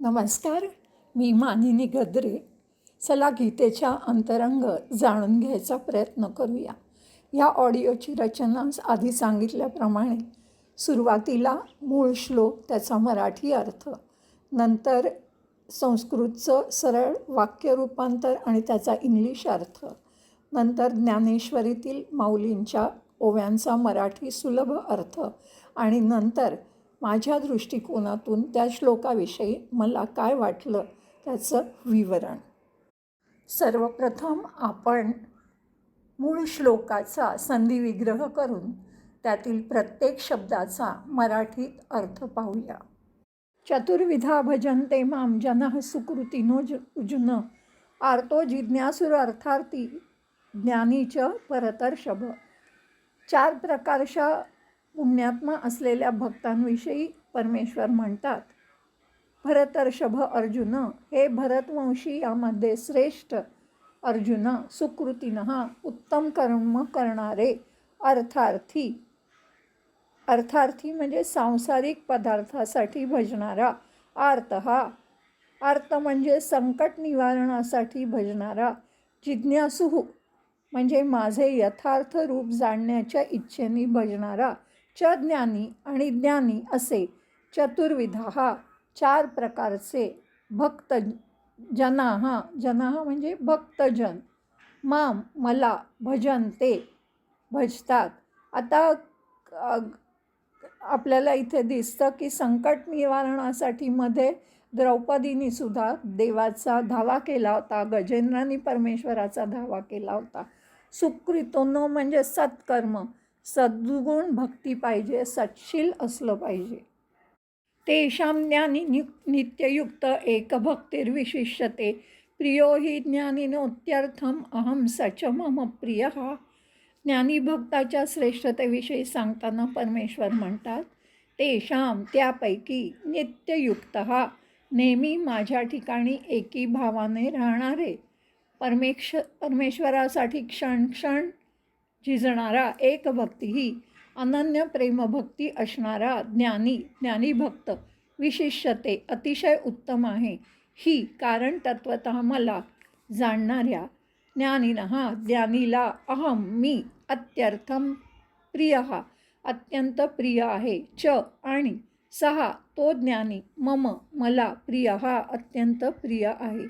नमस्कार. मी मानिनी गद्रे. चला गीतेच्या अंतरंग जाणून घ्यायचा प्रयत्न करूया. या ऑडिओची रचना आधी सांगितल्याप्रमाणे सुरुवातीला मूळ श्लोक, त्याचा मराठी अर्थ, नंतर संस्कृतचं सरळ वाक्य रूपांतर आणि त्याचा इंग्लिश अर्थ, नंतर ज्ञानेश्वरीतील माऊलींच्या ओव्यांचा मराठी सुलभ अर्थ आणि नंतर माझ्या दृष्टिकोनातून त्या श्लोकाविषयी मला काय वाटलं त्याचं विवरण. सर्वप्रथम आपण मूळ श्लोकाचा संधिविग्रह करून त्यातील प्रत्येक शब्दाचा मराठीत अर्थ पाहूया. चतुर्विधा भजन्ते मां जनः सुकृतिनो उजुन आर्तो जिज्ञासुर अर्थार्थी ज्ञानीच परतर्षभ. 4 प्रकारच्या पुण्यात्मा असलेल्या भक्तांविषयी परमेश्वर म्हणतात, भरतर्षभ अर्जुन, हे भरतवंशी यामध्ये श्रेष्ठ अर्जुन, सुकृतिनः उत्तम कर्म करणारे, अर्थार्थी, अर्थार्थी म्हणजे सांसारिक पदार्थासाठी भजणारा, आर्तहा, अर्थ म्हणजे संकट निवारणासाठी भजणारा, जिज्ञासुः म्हणजे माझे यथार्थ रूप जाणण्याच्या इच्छेने भजणारा, च ज्ञानी आणि ज्ञानी असे चतुर्विधा 4 प्रकारचे भक्त जनाः, जनाः म्हणजे भक्तजन, माम मला, भजन्ते भजतात. आता आपल्याला इथे दिसतं की संकट निवारणासाठी मध्ये द्रौपदीने सुद्धा देवाचा धावा केला होता, गजेंद्रांनी परमेश्वराचा धावा केला होता. सुकृतोनो म्हणजे सत्कर्म, सद्गुण भक्ती पाहिजे, सत्शील असलं पाहिजे. तेषां ज्ञानी नित्ययुक्त एकभक्तिर्विशिष्यते प्रियो हि ज्ञानिनोत्यर्थम अहम सच मम प्रियः. ज्ञानी भक्ताच्या श्रेष्ठतेविषयी सांगताना परमेश्वर म्हणतात, तेषां त्यापैकी नित्ययुक्त नेहमी माझ्या ठिकाणी एकी भावाने राहणारे, परमेश्वरासाठी क्षण क्षण झिजणारा, एक भक्ती ही अनन्य प्रेमभक्ती असणारा ज्ञानी भक्त, विशिष्यते अतिशय उत्तम आहे, ही कारण तत्वतः मला जाणणाऱ्या, ज्ञानिनः ज्ञानीला, अहम मी, अत्यर्थम प्रियः अत्यंत प्रिय आहे, च आणि सहा तो ज्ञानी, मम मला, प्रियः अत्यंत प्रिय आहे.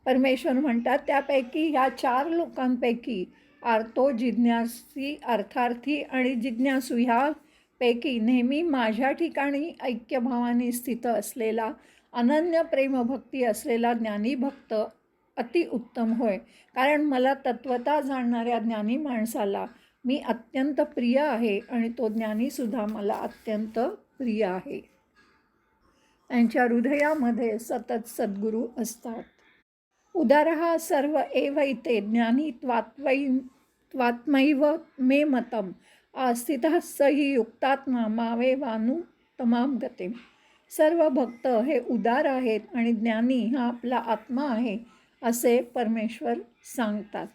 परमेश्वर म्हणतात त्यापैकी ह्या 4 लोकांपैकी आर्तो, जिज्ञासी, अर्थार्थी आणि जिज्ञासू ह्यापैकी नेहमी माझ्या ठिकाणी ऐक्यभावाने स्थित असलेला, अनन्य प्रेमभक्ती असलेला ज्ञानी भक्त अतिउत्तम होय. कारण मला तत्वता जाणणाऱ्या ज्ञानी माणसाला मी अत्यंत प्रिय आहे आणि तो ज्ञानीसुद्धा मला अत्यंत प्रिय आहे. त्यांच्या हृदयामध्ये सतत सद्गुरू असतात. उदारः सर्व एवैते ज्ञानी त्वात्मैव मे मतम आस्थितः स हि युक्तात्मा मावेवानुत्तमां गतिम्. सर्व भक्त हे उदार आहेत आणि ज्ञानी हा आपला आत्मा आहे असे परमेश्वर सांगतात.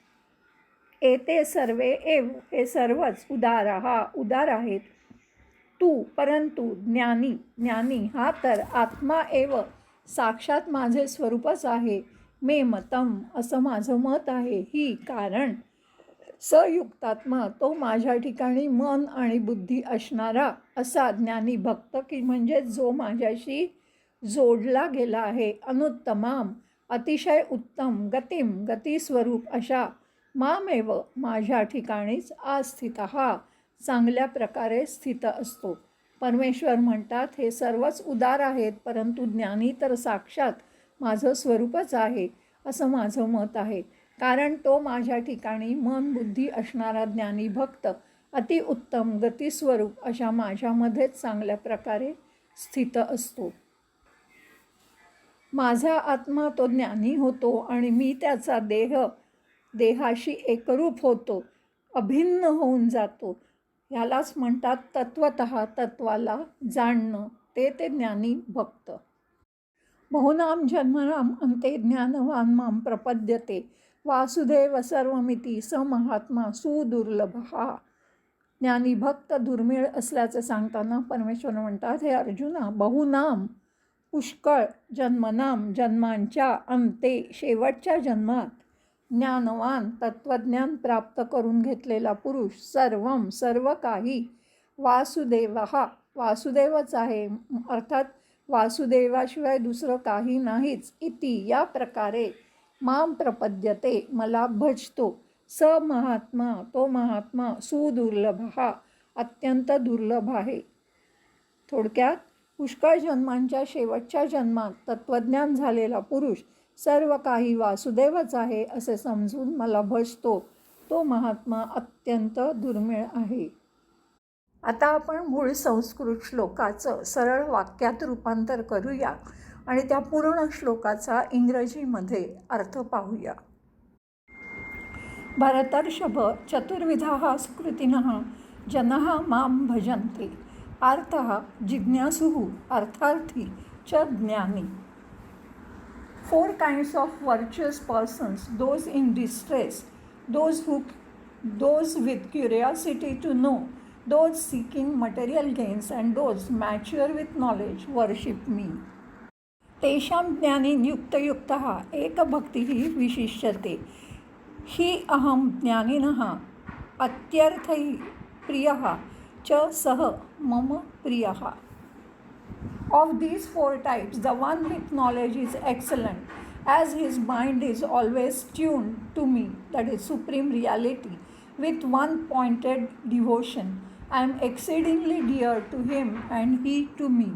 एते सर्वे एव, हे सर्वच उदार आहेत. तू परंतु ज्ञानी हा तर आत्मा एव साक्षात माझे स्वरूपच आहे, मे मतम असं माझं मत आहे, ही कारण सयुक्तात्मा तो माझ्या ठिकाणी मन आणि बुद्धी असणारा असा ज्ञानी भक्त, की म्हणजे जो माझ्याशी जोडला गेला आहे, अनुत्तमाम अतिशय उत्तम, गतिम गतिस्वरूप अशा, मामेव माझ्या ठिकाणीच आस्थितः चांगल्या प्रकारे स्थित असतो. परमेश्वर म्हणतात हे सर्वच उदार आहेत, परंतु ज्ञानी तर साक्षात माझं स्वरूपच आहे असं माझं मत आहे. कारण तो माझ्या ठिकाणी मन बुद्धी असणारा ज्ञानी भक्त अतिउत्तम गतिस्वरूप अशा माझ्यामध्येच चांगल्या प्रकारे स्थित असतो. माझा आत्मा तो ज्ञानी होतो आणि मी त्याचा देहाशी एकरूप होतो, अभिन्न होऊन जातो. ह्यालाच म्हणतात तत्वतः, तत्वाला जाणणं, ते ज्ञानी भक्त. बहुनाम जन्मनाम अंते ज्ञानवान मां प्रपद्यते वासुदेव सर्वमिती स महात्मा सुदुर्लभः. ज्ञानी भक्त दुर्मिळ असल्याचे सांगताना परमेश्वर म्हणतात, हे अर्जुना, बहुनाम पुष्कळ जन्मनाम जन्मांच्या अंते शेवटच्या जन्मात ज्ञानवान तत्त्वज्ञान प्राप्त करून घेतलेला पुरुष सर्व काही वासुदेव हा वासुदेवच आहे, अर्थात वासुदेवाशिवाय दुसरं काही नाहीच, इति या प्रकारे माम प्रपद्यते मला भजतो, स महात्मा तो महात्मा सुदुर्लभ हा अत्यंत दुर्लभ आहे. थोडक्यात पुष्कळ जन्मांच्या शेवटच्या जन्मात तत्त्वज्ञान झालेला पुरुष सर्व काही वासुदेवच आहे असे समजून मला भजतो, तो महात्मा अत्यंत दुर्मिळ आहे. आता आपण मूळ संस्कृत श्लोकाचं सरळ वाक्यात रूपांतर करूया आणि त्या पूर्ण श्लोकाचा इंग्रजीमध्ये अर्थ पाहूया. भरतर्षभ चतुर्विधाः सुकृतिनः जनाः मां भजन्ते. अर्थः जिज्ञासुः अर्थार्थी च ज्ञानी. 4 kinds of virtuous persons: those in distress, those with curiosity to know, those seeking material gains, and those mature with knowledge worship me. तेषां ज्ञानी युक्तयुक्तः एकभक्तिः विशिष्यते. हि अहं ज्ञानिनः अत्यर्थै प्रियः च सः मम प्रियः. Of these 4 types, the one with knowledge is excellent, as his mind is always tuned to me, that is supreme reality, with one pointed devotion. I am exceedingly dear to him and he to me.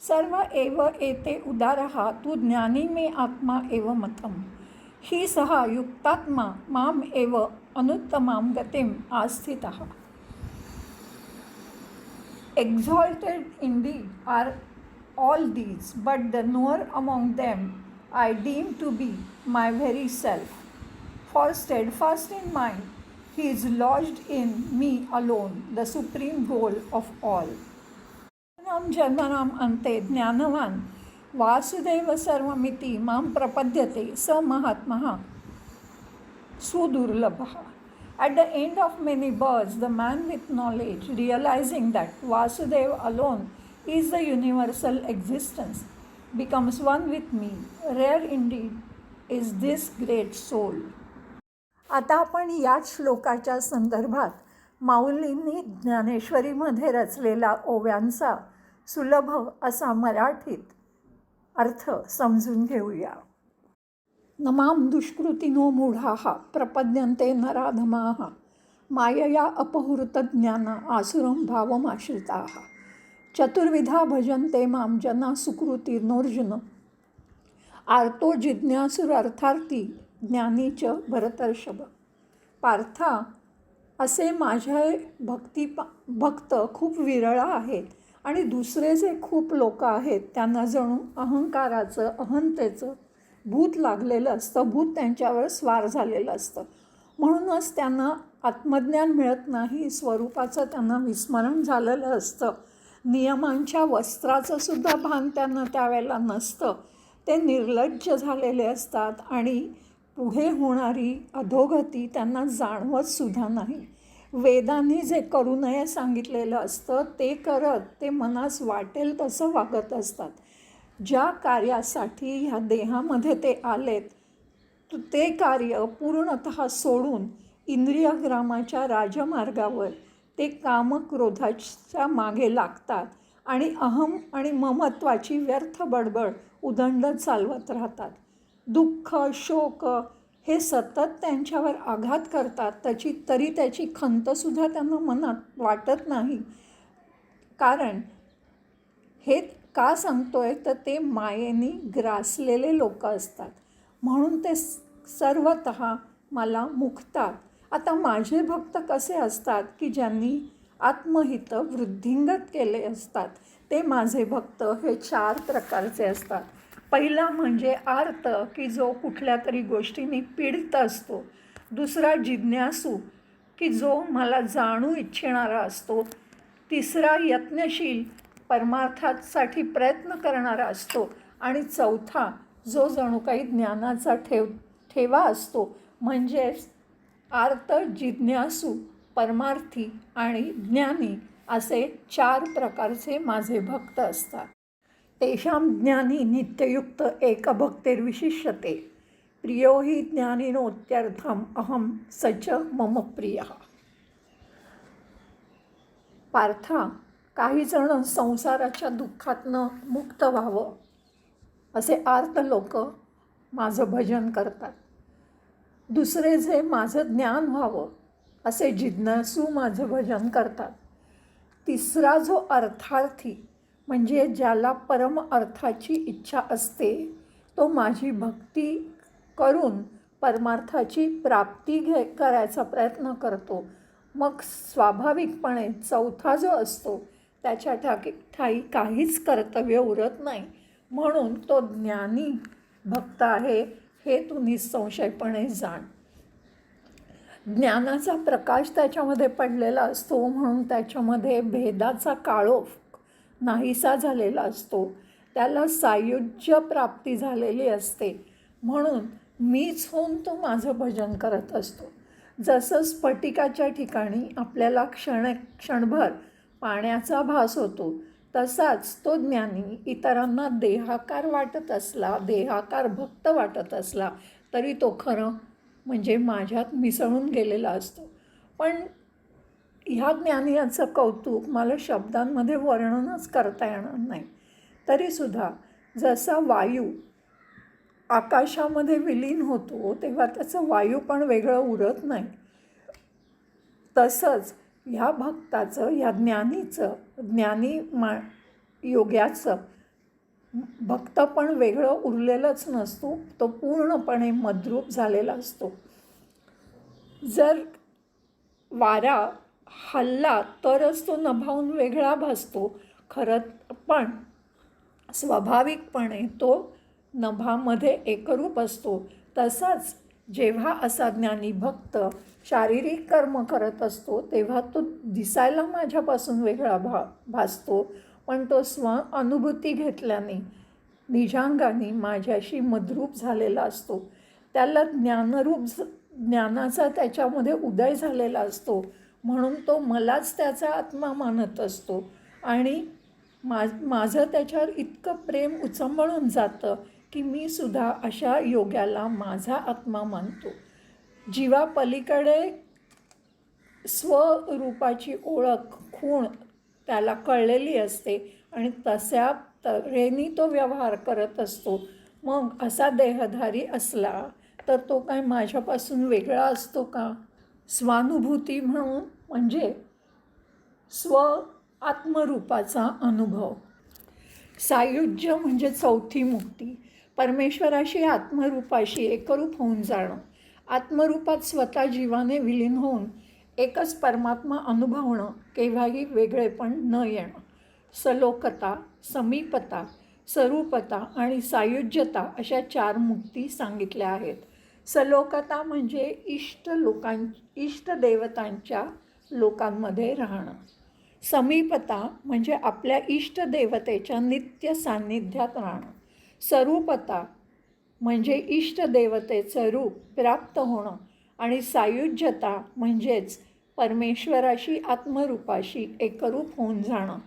सर्व एव एते उदारः तु ज्ञानी मे आत्मा एव मतम्. हि सः युक्तात्मा माम एव अनुत्तमां गतिम् आस्थितः. Exalted indeed are all these, but the knower among them I deem to be my very self. For steadfast in mind, he is lodged in me alone, the supreme goal of all. जन्मनाम अंते ज्ञानवान वासुदेव सर्वमिति मां प्रपद्यते स महात्मः सुदुर्लभः. At the end of many births, the man with knowledge, realizing that Vasudeva alone is the universal existence, becomes one with me. Rare indeed is this great soul. आता आपण याच श्लोकाच्या संदर्भात माऊलींनी ज्ञानेश्वरीमध्ये रचलेला ओव्यांचा सुलभ असा मराठीत अर्थ समजून घेऊया. नमाम दुष्कृतिनो मूढाः प्रपद्यन्ते नराधमाः मायया अपहृतज्ञान आसुरं भावमाश्रिताः. चतुर्विधा भजन्ते मां जना सुकृतिर्नोर्जुन. आर्तो जिज्ञासुरर्थार्थी ज्ञानी च भरतर्षभ. पार्था, असे माझे भक्त खूप विरळ आहेत आणि दुसरे जे खूप लोक आहेत त्यांना जणू अहंकाराचं अहंतेचं भूत लागलेलं असतं, भूत त्यांच्यावर स्वार झालेलं असतं. म्हणूनच त्यांना आत्मज्ञान मिळत नाही, स्वरूपाचं त्यांना विस्मरण झालेलं असतं. नियमांच्या वस्त्राचं सुद्धा भान त्यांना त्यावेळेला नसतं. ते निर्लज्ज झालेले असतात आणि पुढे होणारी अधोगती त्यांना जाणवतसुद्धा नाही. वेदांनी जे करू नये सांगितलेलं असतं ते करत ते मनास वाटेल तसं वागत असतात. ज्या कार्यासाठी ह्या देहामध्ये ते आलेत ते कार्य पूर्णतः सोडून इंद्रियग्रामाच्या राजमार्गावर ते कामक्रोधाच्या मागे लागतात आणि अहम आणि ममत्वाची व्यर्थ बडबड उदंड चालवत राहतात. दुःख शोक हे सतत त्यांच्यावर आघात करतात. तरी त्याची खंतसुद्धा त्यांना मनात वाटत नाही. कारण हे का सांगतोय तर ते मायेने ग्रासलेले लोक असतात म्हणून ते सर्वतः मला मुकतात. आता माझे भक्त कसे असतात की ज्यांनी आत्महित वृद्धिंगत केले असतात ते माझे भक्त हे 4 प्रकारचे असतात. पहिला म्हणजे आर्त की जो कुठल्या तरी गोष्टींनी पीडित असतो. दुसरा जिज्ञासू की जो मला जाणू इच्छिणारा असतो. तिसरा यत्नशील परमार्थासाठी प्रयत्न करणारा असतो. आणि चौथा जो जणू काही ज्ञानाचा ठेवा असतो. म्हणजेच आर्त, जिज्ञासू, परमार्थी आणि ज्ञानी असे 4 प्रकारचे माझे भक्त असतात. तेषां ज्ञानी नित्ययुक्त एकभक्तिर्विशिष्यते प्रियो हि ज्ञानिनोत्यर्थम अहम सच मम प्रियः. पार्था, काही जण संसाराच्या दुःखातनं मुक्त व्हावं असे आर्त लोक माझं भजन करतात. दुसरे जे माझं ज्ञान व्हावं असे जिज्ञासू माझं भजन करतात. तिसरा जो अर्थार्थी म्हणजे ज्याला परम अर्थाची इच्छा असते तो माझी भक्ती करून परमार्थाची प्राप्ती करायचा प्रयत्न करतो. मग स्वाभाविकपणे चौथा जो असतो त्याच्या ठाई काहीच कर्तव्य उरत नाही. म्हणून तो ज्ञानी भक्त आहे हे तू निसंशयपणे जाण. ज्ञानाचा प्रकाश त्याच्यामध्ये पडलेला असतो म्हणून त्याच्यामध्ये भेदाचा काळोख नाहीसा झालेला असतो. त्याला सायुज्य प्राप्ती झालेली असते. म्हणून मीच होऊन तो माझं भजन करत असतो. जसं स्फटिकाच्या ठिकाणी आपल्याला क्षणभर पाण्याचा भास होतो तसाच तो ज्ञानी इतरांना देहाकार वाटत असला, देहाकार भक्त वाटत असला तरी तो खरं म्हणजे माझ्यात मिसळून गेलेला असतो. पण ह्या ज्ञानाचं कौतुक मला शब्दांमध्ये वर्णनच करता येणार नाही. तरीसुद्धा जसा वायू आकाशामध्ये विलीन होतो तेव्हा त्याचं वायू पण वेगळं उरत नाही, तसंच ह्या भक्ताचं, ह्या ज्ञानी योग्याचं भक्त पण वेगळं उरलेलंच नसतो. तो पूर्णपणे मद्रूप झालेला असतो. जर वारा हल्ला तरच तो नभावून वेगळा भासतो खरं, पण स्वाभाविकपणे तो नभामध्ये एकरूप असतो. तसाच जेव्हा असा ज्ञानी भक्त शारीरिक कर्म करत असतो तेव्हा तो दिसायला माझ्यापासून वेगळा भासतो, पण तो अनुभूती घेतल्याने निजांगाने माझ्याशी मद्रूप झालेला असतो. त्याला ज्ञानाचा त्याच्यामध्ये उदय झालेला असतो म्हणून तो मलाच त्याचा आत्मा मानत असतो आणि माझं त्याच्यावर इतकं प्रेम उचंबळून जातं की मी सुद्धा अशा योग्याला माझा आत्मा मानतो. जीवापलीकडे स्वरूपाची ओळख खूण त्याला कळलेली असते आणि तशा तऱ्हेने तो व्यवहार करत असतो. मग असा देहधारी असला तर तो काय माझ्यापासून वेगळा असतो का? स्वानुभूती म्हणजे आत्मरूपाचा अनुभव. सायुज्य म्हणजे चौथी मुक्ती. परमेश्वराशी आत्मरूपाशी एकरूप होऊन जाणं. आत्मरूपात स्वतः जीवाने विलीन होऊन एकच परमात्मा अनुभवणं, केव्हाही वेगळेपण न येणं. सलोकता, समीपता, स्वरूपता आणि सायुज्यता अशा 4 मुक्ती सांगितल्या आहेत. सलोकता म्हणजे इष्टदेवतांच्या लोकांमध्ये राहणं. समीपता म्हणजे आपल्या इष्टदेवतेच्या नित्य सान्निध्यात राहणं. स्वरूपता म्हणजे इष्टदेवतेचं रूप प्राप्त होणं आणि सायुज्यता म्हणजेच परमेश्वराशी आत्मरूपाशी एकरूप होऊन जाणं.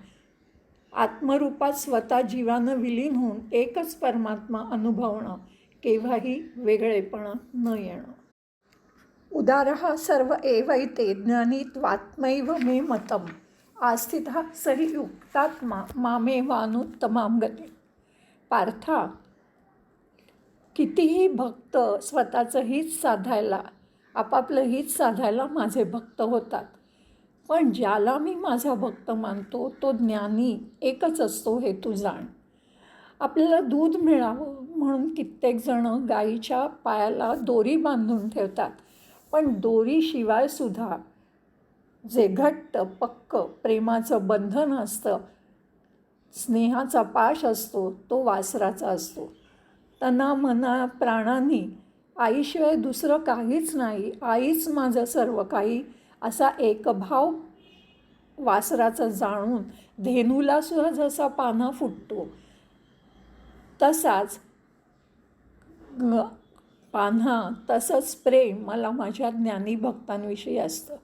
आत्मरूपात स्वतः जीवानं विलीन होऊन एकच परमात्मा अनुभवणं, केव्हाही वेगळेपण न येणं. उदारः सर्व एवैते ज्ञानी त्वात्मैव मे मतम् आस्थितः स हि युक्तात्मा मामेवानुत्तमां गतिम्. पार्था, कितीही भक्त स्वतःचं हित साधायला, आपापलं हित साधायला माझे भक्त होतात, पण ज्याला मी माझा भक्त मानतो तो ज्ञानी एकच असतो हे तू जाण. आपल्याला दूध मिळावं म्हणून कित्येक जण गाईच्या पायाला दोरी बांधून ठेवतात, पण दोरीशिवायसुद्धा जे घट्ट पक्क प्रेमाचं बंधन असतं, स्नेहाचा पाश असतो, तो वासराचा असतो. तना मना प्राणांनी आईशिवाय दुसरं काहीच नाही, आईच माझं सर्व काही असा एकभाव वासराचा जाणून धेनूलासुद्धा जसा पाना फुटतो तसाच पान्हा, तसंच प्रेम मला माझ्या ज्ञानी भक्तांविषयी असतं.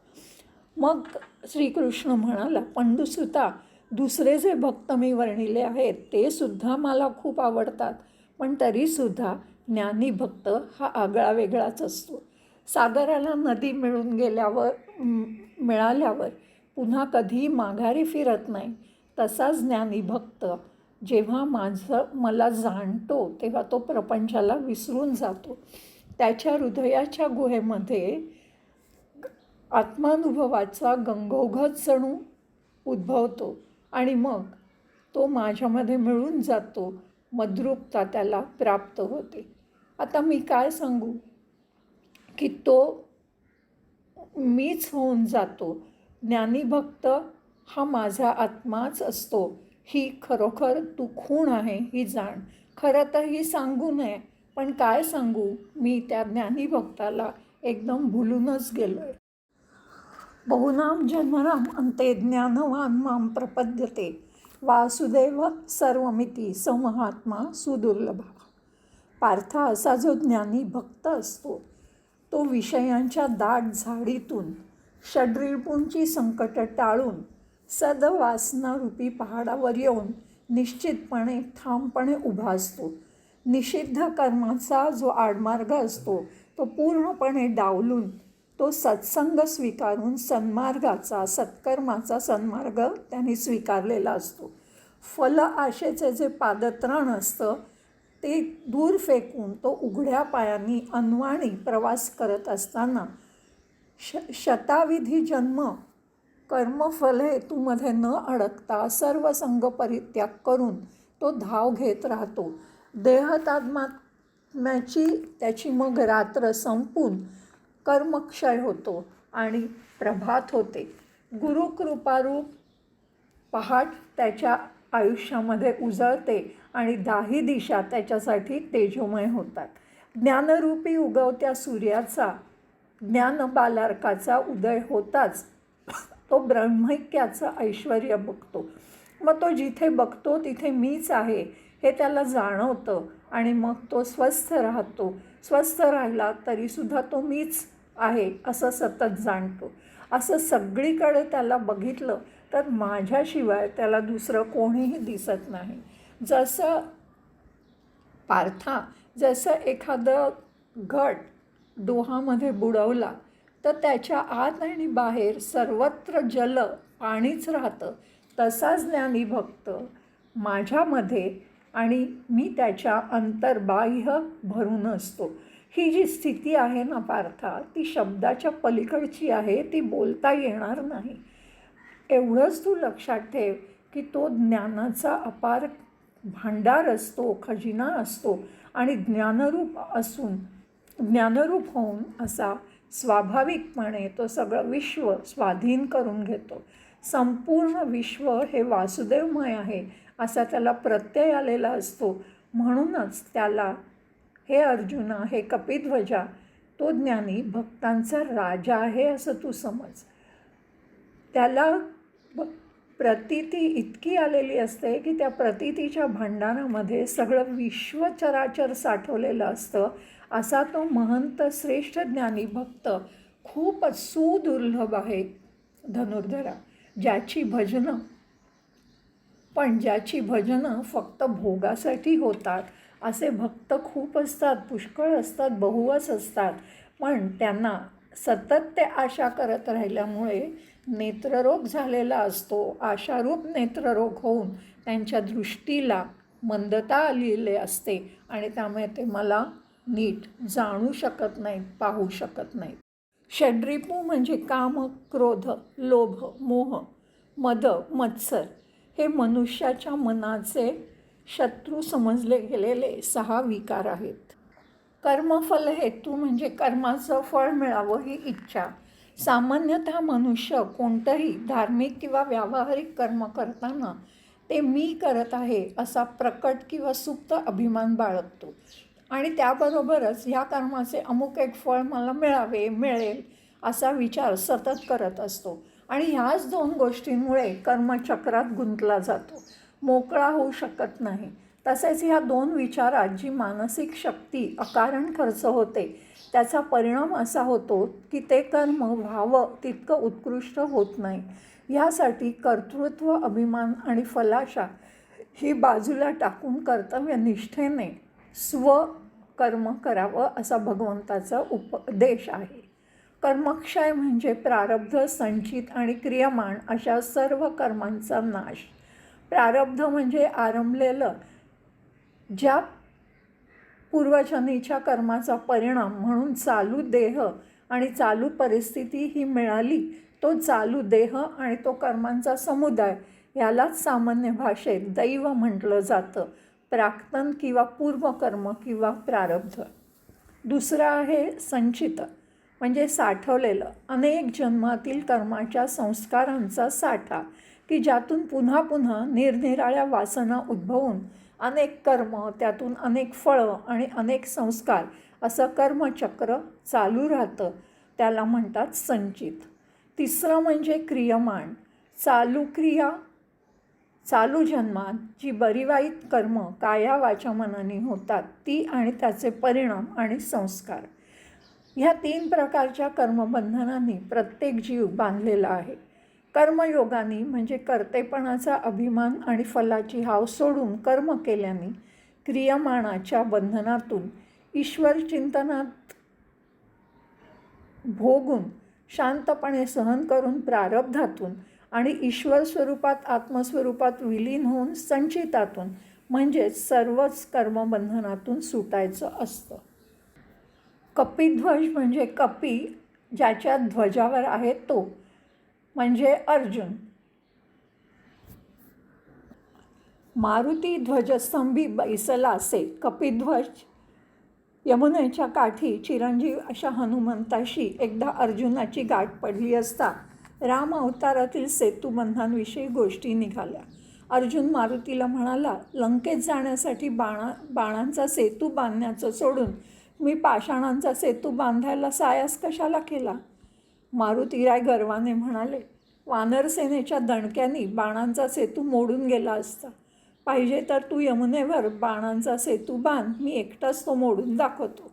मग श्रीकृष्ण म्हणाला, पंडुसुता, दुसरे जे भक्त मी वर्णिले आहेत ते सुद्धा मला खूप आवडतात, पण तरीसुद्धा ज्ञानी भक्त हा आगळा वेगळाच असतो. सागराला नदी मिळाल्यावर पुन्हा कधी माघारी फिरत नाही, तसाच ज्ञानी भक्त जेव्हा मला जाणतो तेव्हा तो प्रपंचाला विसरून जातो. त्याच्या हृदयाच्या गुहेमध्ये आत्मानुभवाचा गंगोगज जणू उद्भवतो आणि मग तो माझ्यामध्ये मिळून जातो, मद्रूपता त्याला प्राप्त होते. आता मी काय सांगू की तो मीच होऊन जातो. ज्ञानी भक्त हा माझा आत्माच असतो. ही खरोखर तू खूण आहे ही जाण. खरं तर ही सांगू नये, पण काय सांगू, मी त्या ज्ञानी भक्ताला एकदम भुलूनच गेलो आहे. बहुनाम जन्मनाम अंते ज्ञानवान माम प्रपद्यते वासुदेव सर्वमिती समहात्मा सुदुर्लभ. पार्था, असा जो ज्ञानी भक्त असतो तो विषयांच्या दाट झाडीतून षड्रिपूंची संकट टाळून सदवासनारूपी पहाडावर येऊन निश्चितपणे ठामपणे उभा असतो. निषिद्ध कर्माचा जो आडमार्ग असतो तो पूर्णपणे डावलून तो सत्संग स्वीकारून सत्कर्माचा सन्मार्ग त्यांनी स्वीकारलेला असतो. फल आशेचे जे पादत्राण असतं ते दूर फेकून तो उघड्या पायांनी अनवाणी प्रवास करत असताना शताविधी जन्म कर्मफल हेतूमध्ये न अडकता सर्व संग परित्याग करून तो धाव घेत राहतो. देहतात्म्याची त्याची मग रात्र संपून कर्मक्षय होतो आणि प्रभात होते. गुरुकृपारूप पहाट त्याच्या आयुष्यामध्ये उजळते आणि दाही दिशा त्याच्यासाठी तेजोमय होतात. ज्ञानरूपी उगवत्या सूर्याचा ज्ञानबालार्काचा उदय होताच तो ब्रह्मैक्याचं ऐश्वर बघतो. मग तो जिथे बघतो तिथे मीच आहे हे त्याला जाणवतं आणि मग तो स्वस्थ राहतो. स्वस्थ राहिला तरीसुद्धा तो मीच आहे असं सतत जाणतो. असं सगळीकडे त्याला बघितलं तर माझ्याशिवाय त्याला दुसरं कोणीही दिसत नाही. जसं एखादं घट डोहामध्ये बुडवला तर त्याच्या आत आणि बाहेर सर्वत्र पाणीच राहतं, तसाच ज्ञानी भक्त माझ्यामध्ये आणि मी त्याच्या अंतर्बाह्य भरून असतो. ही जी स्थिती आहे ना पार्था, ती शब्दाच्या पलीकडची आहे, ती बोलता येणार नाही. एवढंच तू लक्षात ठेव की तो ज्ञानाचा अपार भांडार असतो, खजिना असतो आणि ज्ञानरूप होऊन असा स्वाभाविकपणे तो सगळं विश्व स्वाधीन करून घेतो. संपूर्ण विश्व हे वासुदेवमय आहे असा त्याला प्रत्यय आलेला असतो. म्हणूनच त्याला, हे अर्जुना, हे कपिध्वजा, तो ज्ञानी भक्तांचा राजा आहे असं तू समज. त्याला प्रतीती इतकी आलेली असते की त्या प्रतीतीच्या भांडारामध्ये सगळं विश्व चराचर साठवलेलं असतं. असा तो महंत श्रेष्ठ ज्ञानी भक्त खूपच सुदुर्लभ आहे धनुर्धरा. ज्याची भजनं फक्त भोगासाठी होतात असे भक्त खूप असतात, पुष्कळ असतात, बहुवच असतात. पण त्यांना सतत ते आशा करत राहिल्यामुळे नेत्ररोग झालेला असतो. आशारूप नेत्ररोग होऊन त्यांच्या दृष्टीला मंदता आलेली असते आणि त्यामुळे ते मला नीट जाणू शकत नाहीत, पाहू शकत नाहीत. षड्रिपू म्हणजे काम, क्रोध, लोभ, मोह, मद, मत्सर हे मनुष्याच्या मनाचे शत्रू समजले गेलेले 6 विकार आहेत. कर्मफल हेतू म्हणजे कर्माचं फळ मिळावं ही इच्छा. सामान्यतः मनुष्य कोणतंही धार्मिक किंवा व्यावहारिक कर्म करताना ते मी करत आहे असा प्रकट किंवा सुप्त अभिमान बाळगतो आणि त्याबरोबरच ह्या कर्माचे अमुक एक फळ मला मिळेल असा विचार सतत करत असतो आणि ह्याच 2 गोष्टींमुळे कर्मचक्रात गुंतला जातो, मोकळा होऊ शकत नाही. तसेच ह्या दोन विचारात जी मानसिक शक्ती अकारण खर्च होते त्याचा परिणाम असा होतो की ते कर्म व्हावं तितकं उत्कृष्ट होत नाही. ह्यासाठी कर्तृत्व, अभिमान आणि फलाशा ही बाजूला टाकून कर्तव्यनिष्ठेने स्वकर्म करावं असा भगवंताचा उपदेश आहे. कर्मक्षय म्हणजे प्रारब्ध, संचित आणि क्रियमाण अशा सर्व कर्मांचा नाश. प्रारब्ध म्हणजे आरंभलेलं ज्या पूर्वजन्मीच्या कर्माचा परिणाम म्हणून चालू देह आणि चालू परिस्थिती ही मिळाली, तो चालू देह आणि तो कर्मांचा समुदाय यालाच सामान्य भाषेत दैव म्हटलं जातं. प्राक्तन किंवा पूर्वकर्म किंवा प्रारब्ध. दुसरं आहे संचित म्हणजे साठवलेलं अनेक जन्मातील कर्माच्या संस्कारांचा साठा की ज्यातून पुन्हा पुन्हा निरनिराळ्या वासना उद्भवून अनेक कर्म, त्यातून अनेक फळं आणि अनेक संस्कार असं कर्मचक्र चालू राहतं, त्याला म्हणतात संचित. तिसरं म्हणजे क्रियमाण. चालू क्रिया, चालू जन्मात जी बरी वाईट कर्म काया वाचा मनाने होतात ती आणि त्याचे परिणाम आणि संस्कार. ह्या 3 प्रकारच्या कर्मबंधनांनी प्रत्येक जीव बांधलेला आहे. कर्मयोगानी म्हणजे कर्तेपणाचा अभिमान आणि फलाची हाव सोडून कर्म केल्याने क्रियमाणाच्या बंधनातून ईश्वर चिंतनात भोगून शांतपणे सहन करून प्रारब्धातून आणि ईश्वर स्वरूपात आत्मस्वरूपात विलीन होऊन संचितातून म्हणजेच सर्वच कर्मबंधनातून सुटायचं असतं. कपिध्वज म्हणजे कपी ज्याच्या ध्वजावर आहे तो म्हणजे अर्जुन. मारुती ध्वजस्तंभी बैसला असे कपिध्वज यमुनेच्या काठी चिरंजीव अशा हनुमंताशी एकदा अर्जुनाची गाठ पडली असता राम अवतारातील सेतुबंधांविषयी गोष्टी निघाल्या. अर्जुन मारुतीला म्हणाला, लंकेत जाण्यासाठी बाणांचा सेतू बांधण्याचं सोडून मी पाषाणांचा सेतू बांधायला सायास कशाला केला? मारुतीराय गर्वाने म्हणाले, वानरसेनेच्या दणक्यांनी बाणांचा सेतू मोडून गेला असता. पाहिजे तर तू यमुनेवर बाणांचा सेतू बांध, मी एकटाच तो मोडून दाखवतो.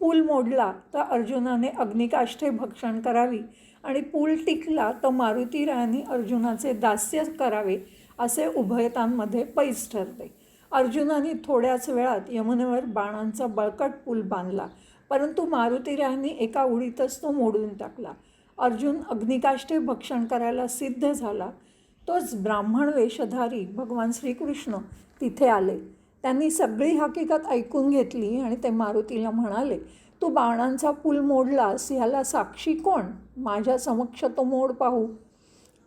पूल मोडला तर अर्जुनाने अग्निकाष्ठे भक्षण करावी आणि पूल टिकला तर मारुतीरायांनी अर्जुनाचे दास्य करावे असे उभयतांमध्ये पैस ठरले. अर्जुनाने थोड्याच वेळात यमुनेवर बाणांचा बळकट पूल बांधला, परंतु मारुतीरायांनी एका उडीतच तो मोडून टाकला. अर्जुन अग्निकाष्ठे भक्षण करायला सिद्ध झाला. तोच ब्राह्मण वेशधारी भगवान श्रीकृष्ण तिथे आले. त्यांनी सगळी हकीकत ऐकून घेतली आणि ते मारुतीला म्हणाले, तू बाणांचा पूल मोडलास ह्याला साक्षी कोण? माझ्या समक्ष तो मोड पाहू.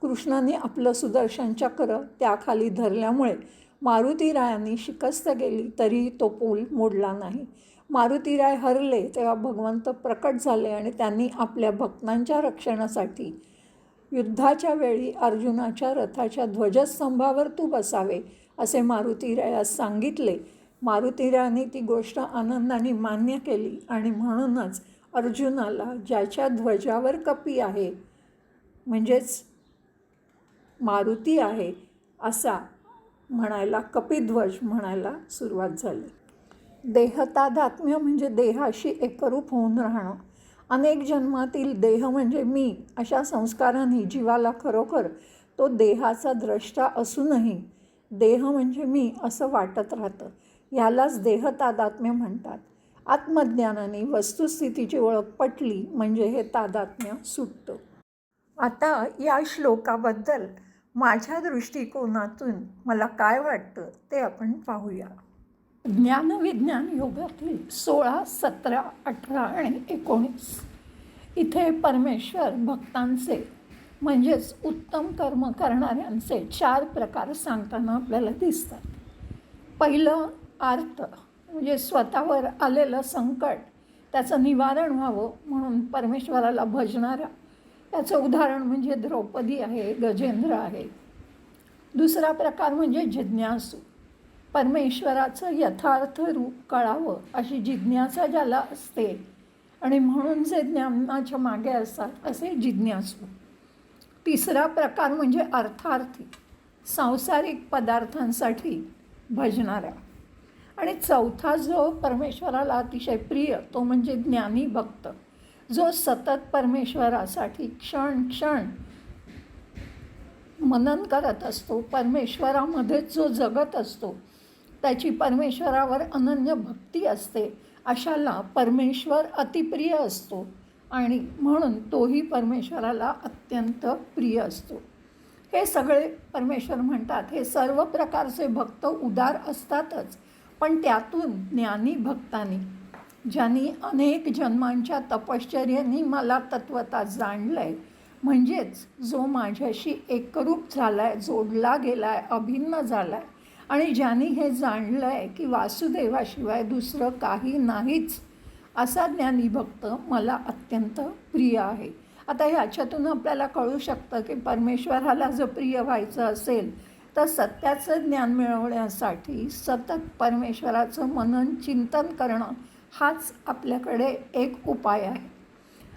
कृष्णाने आपलं सुदर्शन चक्र त्याखाली धरल्यामुळे मारुतीरायांनी शिकस्त केली तरीही तो पूल मोडला नाही. मारुतीराय हरले तेव्हा भगवंत प्रकट झाले आणि त्यांनी आपल्या भक्तांच्या रक्षणासाठी युद्धाच्या वेळी अर्जुनाच्या रथाच्या ध्वजस्तंभावर तू बसावे असे मारुतीरायास सांगितले. मारुतीरायांनी ती गोष्ट आनंदाने मान्य केली आणि म्हणूनच अर्जुनाला ज्याच्या ध्वजावर कपी आहे म्हणजेच मारुती आहे असा म्हणायला कपिध्वज म्हणायला सुरुवात झाली. देहतादात्म्य म्हणजे देहाशी एकरूप होऊन राहणं. अनेक जन्मातील देह म्हणजे मी अशा संस्कारांनी जीवाला खरोखर तो देहाचा द्रष्टा असूनही देह म्हणजे मी असं वाटत राहतं. ह्यालाच देहतादात्म्य म्हणतात. आत्मज्ञानाने वस्तुस्थितीची ओळख पटली म्हणजे हे तादात्म्य सुटतं. आता या श्लोकाबद्दल माझ्या दृष्टिकोनातून मला काय वाटतं ते आपण पाहूया. ज्ञानविज्ञान योगातील 16, 17, 18 आणि 19 इथे परमेश्वर भक्तांचे म्हणजेच उत्तम कर्म करणाऱ्यांचे 4 प्रकार सांगताना आपल्याला दिसतात. पहिलं आर्त म्हणजे स्वतःवर आलेलं संकट त्याचं निवारण व्हावं म्हणून परमेश्वराला भजणारा. याचं उदाहरण म्हणजे द्रौपदी आहे, गजेंद्र आहे. दुसरा प्रकार म्हणजे जिज्ञासू. परमेश्वराचं यथार्थ रूप कळावं अशी जिज्ञासा ज्याला असते आणि म्हणून जे ज्ञानाच्या मागे असतात असे जिज्ञासू. तिसरा प्रकार म्हणजे अर्थार्थी, सांसारिक पदार्थांसाठी भजणारा. आणि चौथा जो परमेश्वराला अतिशय प्रिय तो म्हणजे ज्ञानी भक्त, जो सतत परमेश्वरासाठी क्षण क्षण मनन करत असतो, परमेश्वरामध्येच जो जगत असतो, त्याची परमेश्वरावर अनन्य भक्ती असते, अशाला परमेश्वर अतिप्रिय असतो आणि म्हणून तोही परमेश्वराला अत्यंत प्रिय असतो. हे सगळे परमेश्वर म्हणतात हे सर्व प्रकारचे भक्त उदार असतातच, पण त्यातून ज्ञानी भक्तांनी, ज्यांनी अनेक जन्मांच्या तपश्चर्येने मला तत्वता जाणलं आहे, म्हणजेच जो माझ्याशी एकरूप झाला आहे, जोडला गेला आहे, अभिन्न झाला आहे आणि ज्यांनी हे जाणलं आहे की वासुदेवाशिवाय दुसरं काही नाहीच, असा ज्ञानी भक्त मला अत्यंत प्रिय आहे. आता ह्याच्यातून आपल्याला कळू शकतं की परमेश्वराला जर प्रिय व्हायचं असेल तर सत्याचं ज्ञान मिळवण्यासाठी सतत परमेश्वराचं मनन चिंतन करणं हाच आपल्याकडे एक उपाय आहे.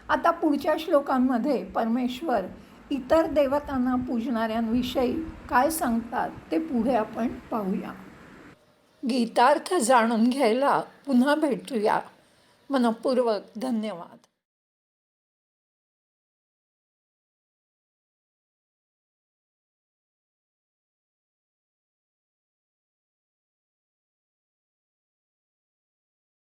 आता पुढच्या श्लोकांमध्ये परमेश्वर इतर देवतांना पूजणाऱ्यांविषयी काय सांगतात ते पुढे आपण पाहूया. गीतार्थ जाणून घ्यायला पुन्हा भेटूया. मनःपूर्वक धन्यवाद.